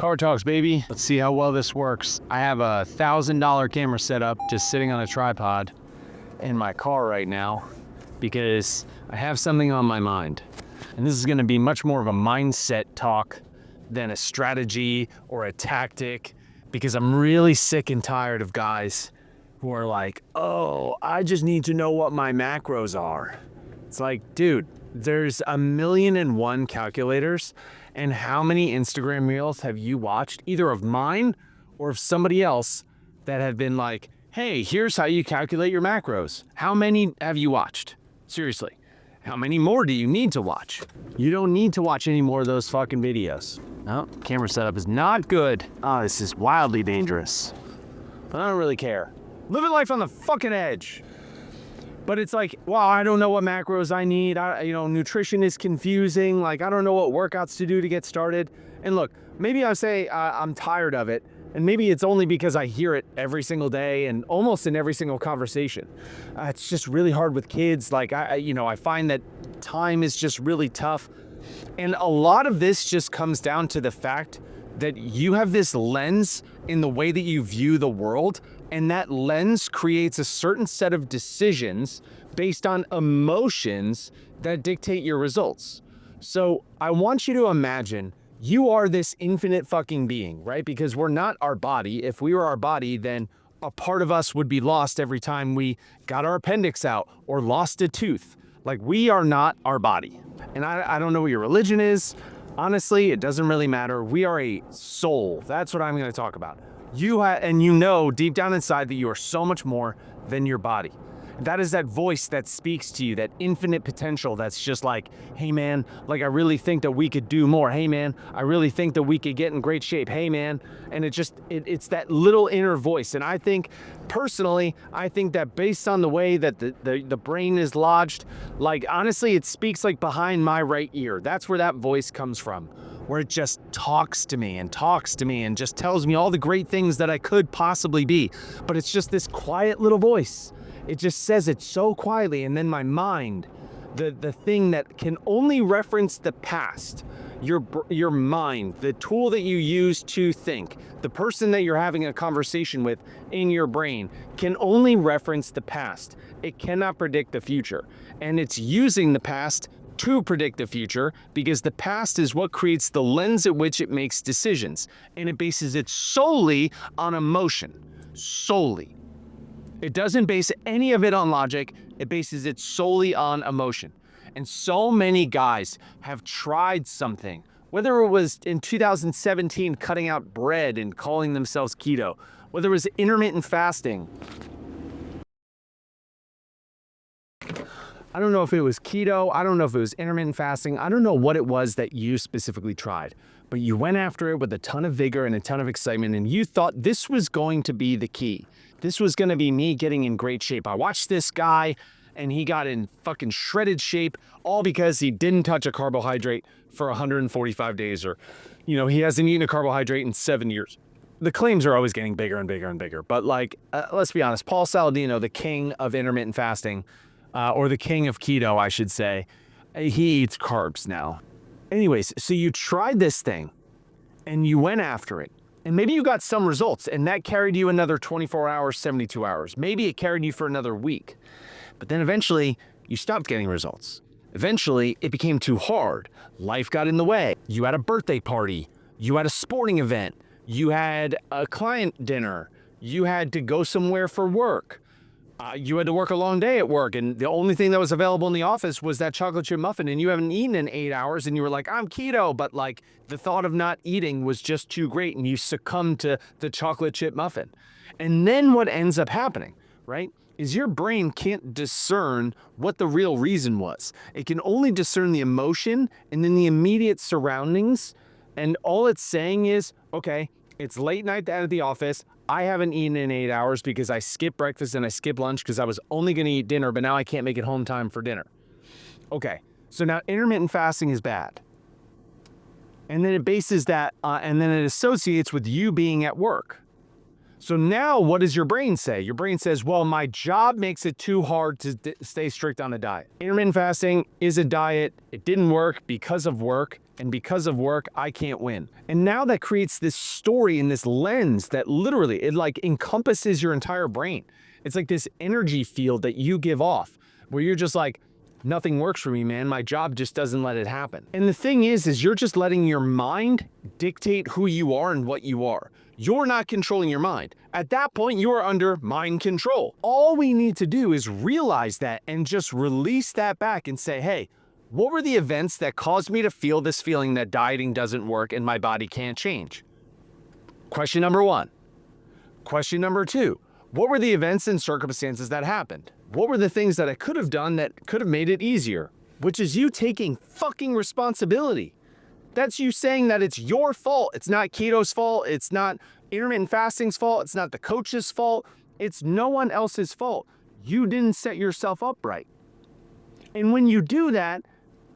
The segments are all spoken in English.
Car talks, baby. Let's see how well this works. I have a $1,000 camera set up just sitting on a tripod in my car right now because I have something on my mind. And this is gonna be much more of a mindset talk than a strategy or a tactic, because I'm really sick and tired of guys who are like, oh, I just need to know what my macros are. It's like, dude, there's 1,000,001 calculators, and how many Instagram reels have you watched, either of mine or of somebody else, that have been like, hey, here's how you calculate your macros? How many have you watched? Seriously, how many more do you need to watch? You don't need to watch any more of those fucking videos. No, camera setup is not good. Oh, this is wildly dangerous. But I don't really care. Living life on the fucking edge. But it's like, well, I don't know what macros I need. Nutrition is confusing. Like, I don't know what workouts to do to get started. And look, maybe I say I'm tired of it. And maybe it's only because I hear it every single day and almost in every single conversation. It's just really hard with kids. Like, I find that time is just really tough. And a lot of this just comes down to the fact that you have this lens in the way that you view the world, and that lens creates a certain set of decisions based on emotions that dictate your results. So I want you to imagine you are this infinite fucking being, right? Because we're not our body. If we were our body, then a part of us would be lost every time we got our appendix out or lost a tooth. Like, we are not our body. And I don't know what your religion is. Honestly, it doesn't really matter. We are a soul. That's what I'm going to talk about. And you know deep down inside that you are so much more than your body. That is that voice that speaks to you, that infinite potential that's just like, hey man, like I really think that we could do more. Hey man, I really think that we could get in great shape. Hey man. And it's that little inner voice. And I think, personally, that based on the way that the brain is lodged, like honestly, it speaks like behind my right ear. That's where that voice comes from, where it just talks to me and just tells me all the great things that I could possibly be. But it's just this quiet little voice. It just says it so quietly, and then my mind, the thing that can only reference the past, your mind, the tool that you use to think, the person that you're having a conversation with in your brain can only reference the past. It cannot predict the future, and it's using the past to predict the future because the past is what creates the lens at which it makes decisions, and it bases it solely on emotion, solely. It doesn't base any of it on logic. It bases it solely on emotion. And so many guys have tried something, whether it was in 2017 cutting out bread and calling themselves keto, whether it was intermittent fasting. I don't know if it was keto. I don't know if it was intermittent fasting. I don't know what it was that you specifically tried, but you went after it with a ton of vigor and a ton of excitement, and you thought this was going to be the key. This was going to be me getting in great shape. I watched this guy and he got in fucking shredded shape, all because he didn't touch a carbohydrate for 145 days, or, he hasn't eaten a carbohydrate in 7 years. The claims are always getting bigger and bigger and bigger. But let's be honest, Paul Saladino, the king of intermittent fasting, or the king of keto, I should say, he eats carbs now. Anyways, so you tried this thing and you went after it. And maybe you got some results, and that carried you another 24 hours, 72 hours. Maybe it carried you for another week. But then eventually, you stopped getting results. Eventually, it became too hard. Life got in the way. You had a birthday party. You had a sporting event. You had a client dinner. You had to go somewhere for work. You had to work a long day at work, and the only thing that was available in the office was that chocolate chip muffin, and you haven't eaten in 8 hours, and you were like, I'm keto, but the thought of not eating was just too great, and you succumbed to the chocolate chip muffin. And then what ends up happening, right, is your brain can't discern what the real reason was. It can only discern the emotion and then the immediate surroundings, and all it's saying is, okay, it's late night out of the office. I haven't eaten in 8 hours because I skipped breakfast and I skipped lunch because I was only going to eat dinner, but now I can't make it home time for dinner. Okay, so now intermittent fasting is bad. And then it bases that, and then it associates with you being at work. So now what does your brain say? Your brain says, well, my job makes it too hard to stay strict on a diet. Intermittent fasting is a diet. It didn't work because of work. And because of work, I can't win. And now that creates this story and this lens that literally, it like encompasses your entire brain. It's like this energy field that you give off where you're just like, nothing works for me, man. My job just doesn't let it happen. And the thing is you're just letting your mind dictate who you are and what you are. You're not controlling your mind. At that point, you are under mind control. All we need to do is realize that and just release that back and say, hey, what were the events that caused me to feel this feeling that dieting doesn't work and my body can't change? Question number 1. Question number 2. What were the events and circumstances that happened? What were the things that I could have done that could have made it easier? Which is you taking fucking responsibility. That's you saying that it's your fault. It's not keto's fault. It's not intermittent fasting's fault. It's not the coach's fault. It's no one else's fault. You didn't set yourself up right. And when you do that,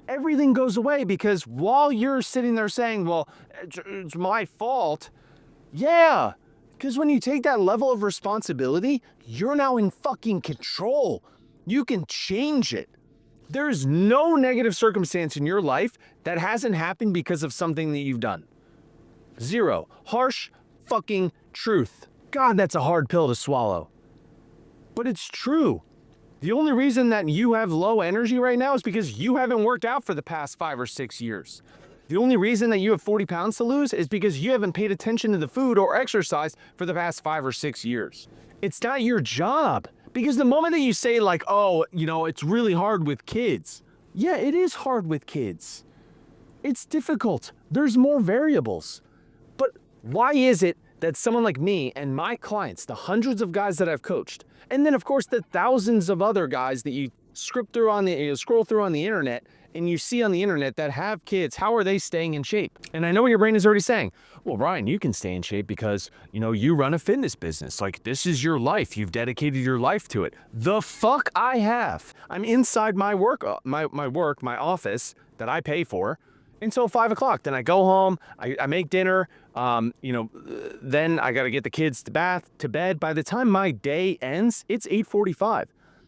everything goes away, because while you're sitting there saying, well, it's my fault. Yeah, because when you take that level of responsibility, you're now in fucking control. You can change it. There's no negative circumstance in your life that hasn't happened because of something that you've done. 0. Harsh fucking truth. God, that's a hard pill to swallow. But it's true. The only reason that you have low energy right now is because you haven't worked out for the past 5 or 6 years. The only reason that you have 40 pounds to lose is because you haven't paid attention to the food or exercise for the past 5 or 6 years. It's not your job. Because the moment that you say like, oh, it's really hard with kids. Yeah, it is hard with kids. It's difficult. There's more variables. But why is it that someone like me and my clients, the hundreds of guys that I've coached, and then of course the thousands of other guys that you scroll through on the internet and you see on the internet that have kids, how are they staying in shape? And I know what your brain is already saying. Well, Brian, you can stay in shape because, you run a fitness business. Like, this is your life. You've dedicated your life to it. The fuck I have. I'm inside my work, my office that I pay for until 5 o'clock. Then I go home, I make dinner, then I got to get the kids to bed. By the time my day ends, it's 8:45.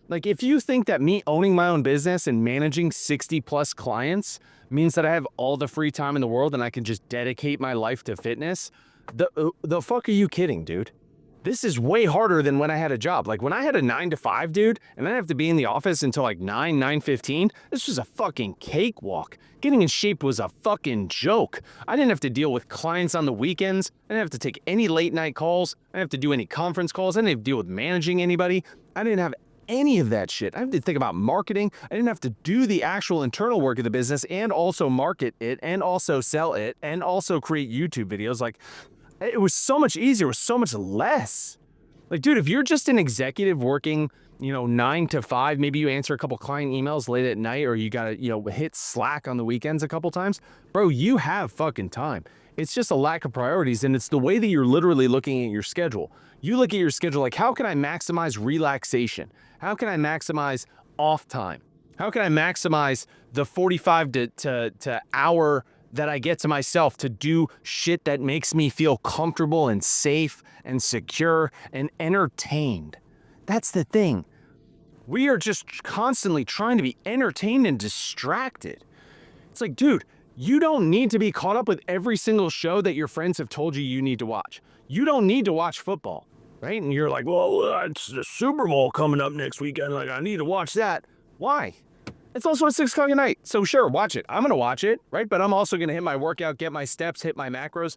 Like, if you think that me owning my own business and managing 60 plus clients means that I have all the free time in the world and I can just dedicate my life to fitness, the fuck are you kidding, dude? This is way harder than when I had a job. Like, when I had a 9 to 5, dude, and then I have to be in the office until like 9:15, this was a fucking cakewalk. Getting in shape was a fucking joke. I didn't have to deal with clients on the weekends. I didn't have to take any late night calls. I didn't have to do any conference calls. I didn't have to deal with managing anybody. I didn't have any of that shit. I didn't have to think about marketing. I didn't have to do the actual internal work of the business and also market it and also sell it and also create YouTube videos. Like, it was so much easier. It was so much less. Like, dude, if you're just an executive working, 9 to 5, maybe you answer a couple client emails late at night, or you gotta, hit Slack on the weekends a couple times, bro, you have fucking time. It's just a lack of priorities, and it's the way that you're literally looking at your schedule. You look at your schedule like, how can I maximize relaxation? How can I maximize off time? How can I maximize the 45 to hour that I get to myself to do shit that makes me feel comfortable and safe and secure and entertained? That's the thing. We are just constantly trying to be entertained and distracted. It's like, dude, you don't need to be caught up with every single show that your friends have told you need to watch. You don't need to watch football, right? And you're like, well, it's the Super Bowl coming up next weekend. Like, I need to watch that. Why? It's also at 6 o'clock at night. So sure, watch it. I'm going to watch it, right? But I'm also going to hit my workout, get my steps, hit my macros.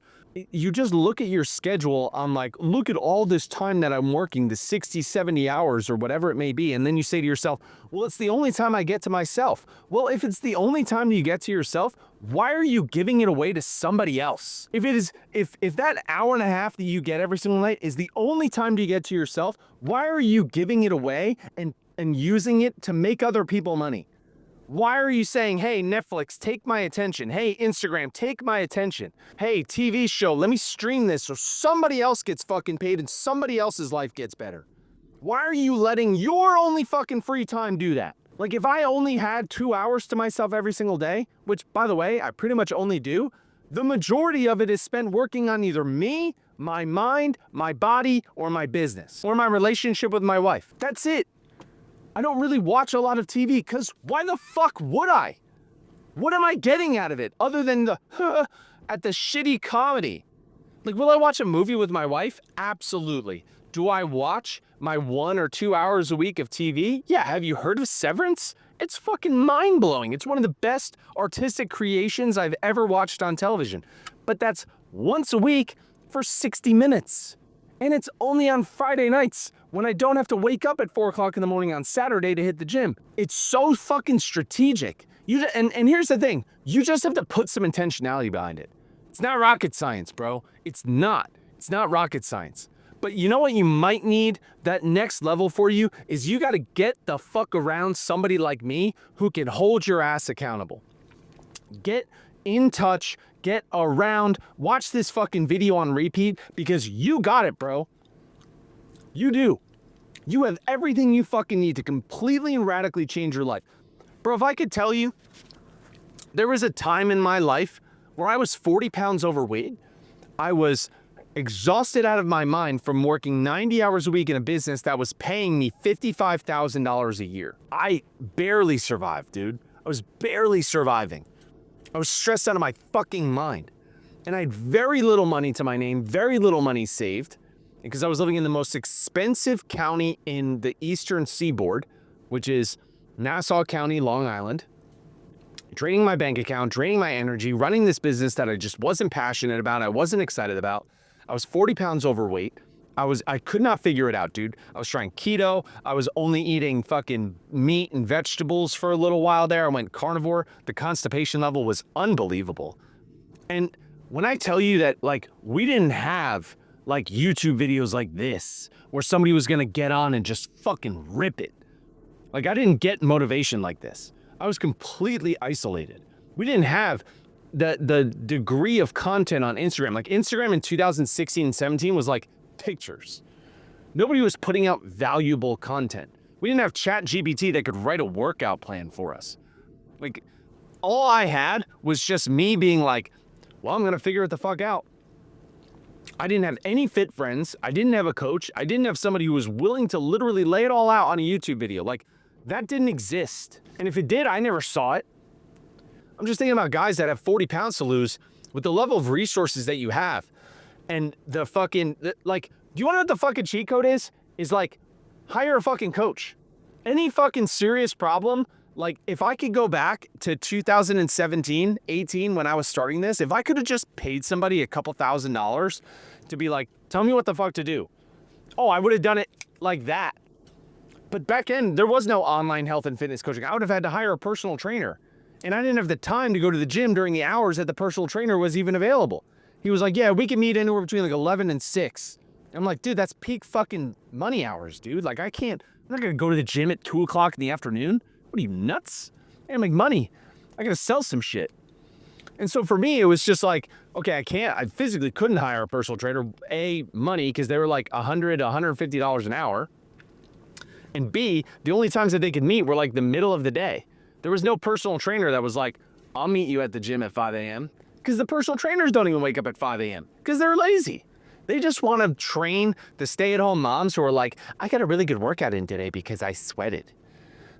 You just look at your schedule on like, look at all this time that I'm working, the 60, 70 hours or whatever it may be. And then you say to yourself, well, it's the only time I get to myself. Well, if it's the only time you get to yourself, why are you giving it away to somebody else? If that hour and a half that you get every single night is the only time you get to yourself, why are you giving it away and using it to make other people money? Why are you saying, hey, Netflix, take my attention. Hey, Instagram, take my attention. Hey, TV show, let me stream this so somebody else gets fucking paid and somebody else's life gets better? Why are you letting your only fucking free time do that? Like, if I only had 2 hours to myself every single day, which, by the way, I pretty much only do, the majority of it is spent working on either me, my mind, my body, or my business, or my relationship with my wife. That's it. I don't really watch a lot of TV because why the fuck would I? What am I getting out of it other than the at the shitty comedy? Like, will I watch a movie with my wife? Absolutely. Do I watch my 1 or 2 hours a week of TV? Yeah, have you heard of Severance? It's fucking mind-blowing. It's one of the best artistic creations I've ever watched on television. But that's once a week for 60 minutes. And it's only on Friday nights when I don't have to wake up at 4 o'clock in the morning on Saturday to hit the gym. It's so fucking strategic. And here's the thing, you just have to put some intentionality behind it. It's not rocket science, bro. It's not rocket science. But you know what you might need? That next level for you is you gotta get the fuck around somebody like me who can hold your ass accountable. Get in touch, get around, watch this fucking video on repeat because you got it, bro. You do. You have everything you fucking need to completely and radically change your life. Bro, if I could tell you, there was a time in my life where I was 40 pounds overweight. I was exhausted out of my mind from working 90 hours a week in a business that was paying me $55,000 a year. I barely survived, dude. I was barely surviving. I was stressed out of my fucking mind. And I had very little money to my name, very little money saved, because I was living in the most expensive county in the Eastern Seaboard, which is Nassau County, Long Island. Draining my bank account, draining my energy, running this business that I just wasn't passionate about, I wasn't excited about. I was 40 pounds overweight. I could not figure it out, dude. I was trying keto. I was only eating fucking meat and vegetables for a little while there. I went carnivore. The constipation level was unbelievable. And when I tell you that, like, we didn't have like YouTube videos like this where somebody was gonna get on and just fucking rip it. Like, I didn't get motivation like this. I was completely isolated. We didn't have the degree of content on Instagram. Like, Instagram in 2016 and 17 was like pictures. Nobody was putting out valuable content. We didn't have ChatGPT that could write a workout plan for us. Like, all I had was just me being like, well, I'm gonna figure it the fuck out. I didn't have any fit friends. I didn't have a coach. I didn't have somebody who was willing to literally lay it all out on a YouTube video. Like, that didn't exist. And if it did, I never saw it. I'm just thinking about guys that have 40 pounds to lose with the level of resources that you have. And the fucking, like, do you want to know what the fucking cheat code is? Is like, hire a fucking coach. Any fucking serious problem, like, if I could go back to 2017, 18, when I was starting this, if I could have just paid somebody a couple $1,000s to be like, tell me what the fuck to do. Oh, I would have done it like that. But back then, there was no online health and fitness coaching. I would have had to hire a personal trainer. And I didn't have the time to go to the gym during the hours that the personal trainer was even available. He was like, yeah, we can meet anywhere between like 11 and 6. I'm like, dude, that's peak fucking money hours, dude. Like, I'm not gonna go to the gym at 2 o'clock in the afternoon. What are you, nuts? I gotta make money. I gotta sell some shit. And so for me, it was just like, okay, I physically couldn't hire a personal trainer. A, money, because they were like $100, $150 an hour. And B, the only times that they could meet were like the middle of the day. There was no personal trainer that was like, I'll meet you at the gym at 5 a.m. Because the personal trainers don't even wake up at 5 a.m. because they're lazy. They just want to train the stay-at-home moms who are like, I got a really good workout in today because I sweated.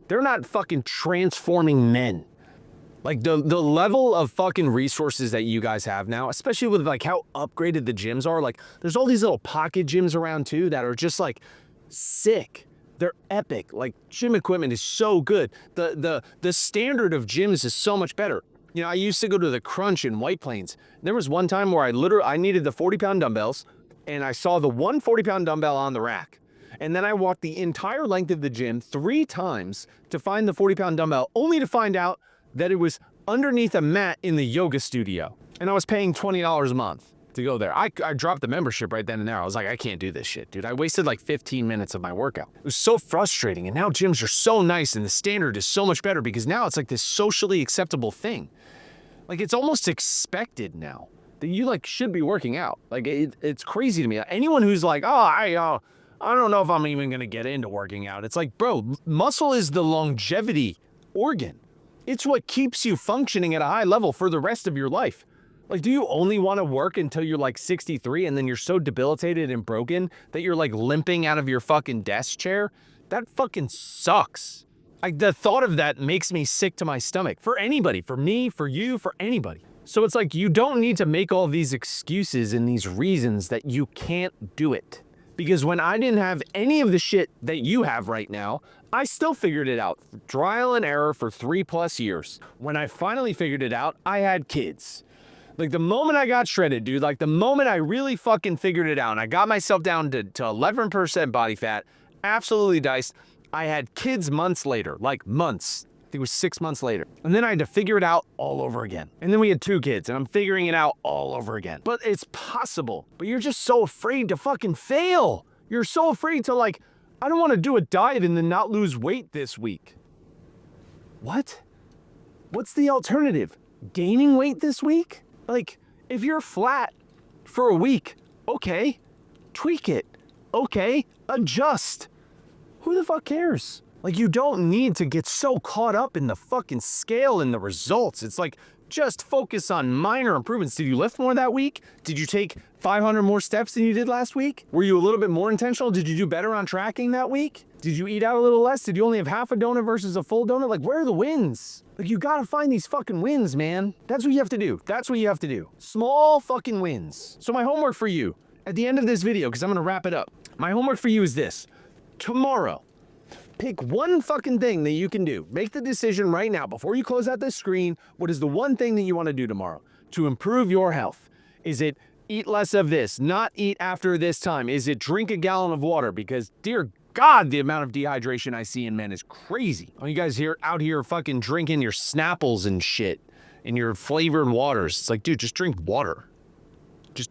They're not fucking transforming men. Like, the level of fucking resources that you guys have now, especially with like how upgraded the gyms are, like there's all these little pocket gyms around too that are just like sick. They're epic. Like, gym equipment is so good. The standard of gyms is so much better. You know, I used to go to the Crunch in White Plains. There was one time where I needed the 40-pound dumbbells, and I saw the one 40-pound dumbbell on the rack. And then I walked the entire length of the gym 3 times to find the 40-pound dumbbell, only to find out that it was underneath a mat in the yoga studio. And I was paying $20 a month to go there. I dropped the membership right then and there. I was like, I can't do this shit, dude. I wasted like 15 minutes of my workout. It was so frustrating. And now gyms are so nice and the standard is so much better because now it's like this socially acceptable thing. Like, it's almost expected now that you like should be working out. Like, it's crazy to me. Anyone who's like, oh, I don't know if I'm even gonna get into working out. It's like, bro, muscle is the longevity organ. It's what keeps you functioning at a high level for the rest of your life. Like, do you only want to work until you're like 63 and then you're so debilitated and broken that you're like limping out of your fucking desk chair? That fucking sucks. The thought of that makes me sick to my stomach. For anybody, for me, for you, for anybody. So it's like you don't need to make all these excuses and these reasons that you can't do it. Because when I didn't have any of the shit that you have right now, I still figured it out. Trial and error for 3+ years. When I finally figured it out, I had kids. Like the moment I got shredded, dude, like the moment I really fucking figured it out and I got myself down to 11% body fat, absolutely diced, I had kids months later, like months. I think it was 6 months later. And then I had to figure it out all over again. And then we had 2 kids and I'm figuring it out all over again. But it's possible. But you're just so afraid to fucking fail. You're so afraid to like, I don't want to do a diet and then not lose weight this week. What? What's the alternative? Gaining weight this week? Like, if you're flat for a week, okay, tweak it. Okay, adjust. Who the fuck cares? Like, you don't need to get so caught up in the fucking scale and the results. It's like, just focus on minor improvements. Did you lift more that week? Did you take 500 more steps than you did last week? Were you a little bit more intentional? Did you do better on tracking that week? Did you eat out a little less? Did you only have half a donut versus a full donut? Like, where are the wins? Like, you gotta find these fucking wins, man. That's what you have to do. That's what you have to do. Small fucking wins. So my homework for you, at the end of this video, because I'm gonna wrap it up, my homework for you is this. Tomorrow, pick one fucking thing that you can do. Make the decision right now, before you close out this screen, what is the one thing that you wanna do tomorrow to improve your health? Is it eat less of this, not eat after this time? Is it drink a gallon of water? Because dear God, the amount of dehydration I see in men is crazy. All you guys out here fucking drinking your Snapples and shit and your flavored waters. It's like, dude, just drink water.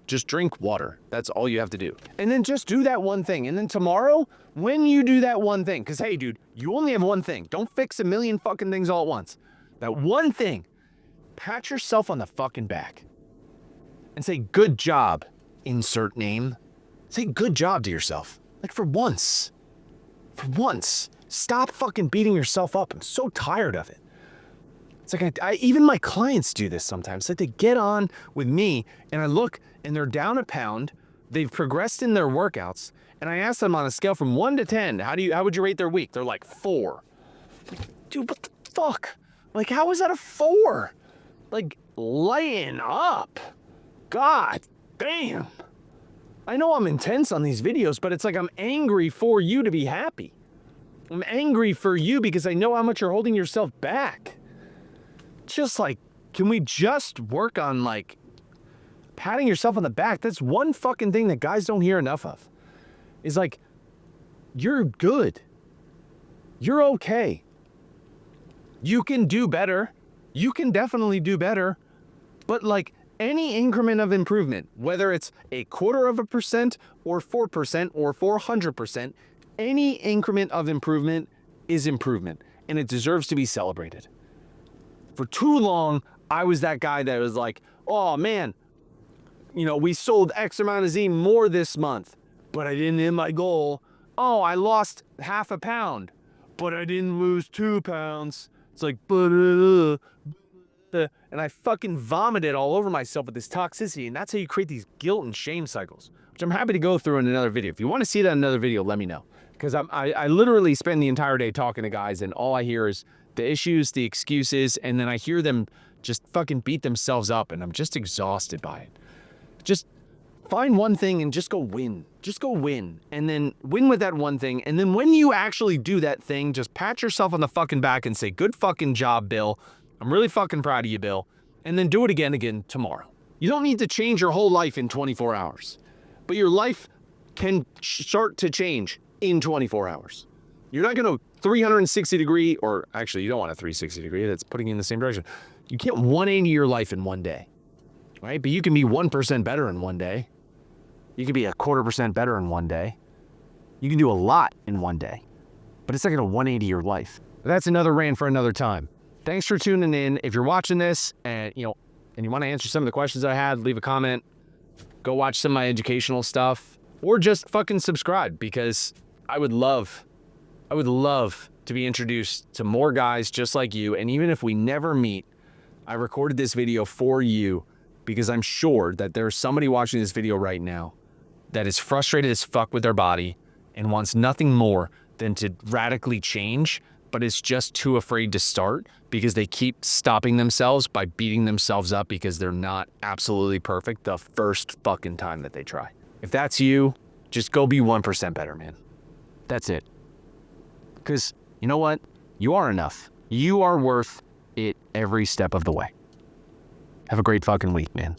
Just drink water. That's all you have to do. And then just do that one thing. And then tomorrow, when you do that one thing, because hey, dude, you only have one thing. Don't fix a million fucking things all at once. That one thing, pat yourself on the fucking back and say, good job, insert name. Say good job to yourself. Like for once. For once. Stop fucking beating yourself up. I'm so tired of it. It's like even my clients do this sometimes. Like they get on with me and I look and they're down a pound. They've progressed in their workouts. And I ask them on a scale from 1 to 10, how would you rate their week? They're like 4. Dude, what the fuck? Like, how is that a 4? Like, lighten up. God damn. I know I'm intense on these videos, but it's like I'm angry for you to be happy. I'm angry for you because I know how much you're holding yourself back. Just like, can we just work on like patting yourself on the back? That's one fucking thing that guys don't hear enough of. Is like, you're good. You're okay. You can do better. You can definitely do better. But like any increment of improvement, whether it's 0.25% or 4% or 400%, any increment of improvement is improvement and it deserves to be celebrated. For too long, I was that guy that was like, oh man, you know, we sold X amount of Z more this month, but I didn't hit my goal. Oh, I lost half a pound, but I didn't lose 2 pounds. It's like, and I fucking vomited all over myself with this toxicity, and that's how you create these guilt and shame cycles, which I'm happy to go through in another video. If you want to see that in another video, let me know. Because I literally spend the entire day talking to guys, and all I hear is the issues, the excuses, and then I hear them just fucking beat themselves up, and I'm just exhausted by it. Just find one thing and just go win. Just go win. And then win with that one thing. And then when you actually do that thing, just pat yourself on the fucking back and say, good fucking job, Bill. I'm really fucking proud of you, Bill. And then do it again tomorrow. You don't need to change your whole life in 24 hours. But your life can start to change in 24 hours. You're not going to 360 degree, or actually you don't want a 360 degree, that's putting you in the same direction. You can't 180 your life in one day, right? But you can be 1% better in one day. You can be 0.25% better in one day. You can do a lot in one day, but it's not going to 180 your life. But that's another rant for another time. Thanks for tuning in. If you're watching this and you want to answer some of the questions I had, leave a comment, go watch some of my educational stuff, or just fucking subscribe, because I would love to be introduced to more guys just like you. And even if we never meet, I recorded this video for you because I'm sure that there's somebody watching this video right now that is frustrated as fuck with their body and wants nothing more than to radically change but it's just too afraid to start because they keep stopping themselves by beating themselves up because they're not absolutely perfect the first fucking time that they try. If that's you, just go be 1% better, man. That's it. Because you know what? You are enough. You are worth it every step of the way. Have a great fucking week, man.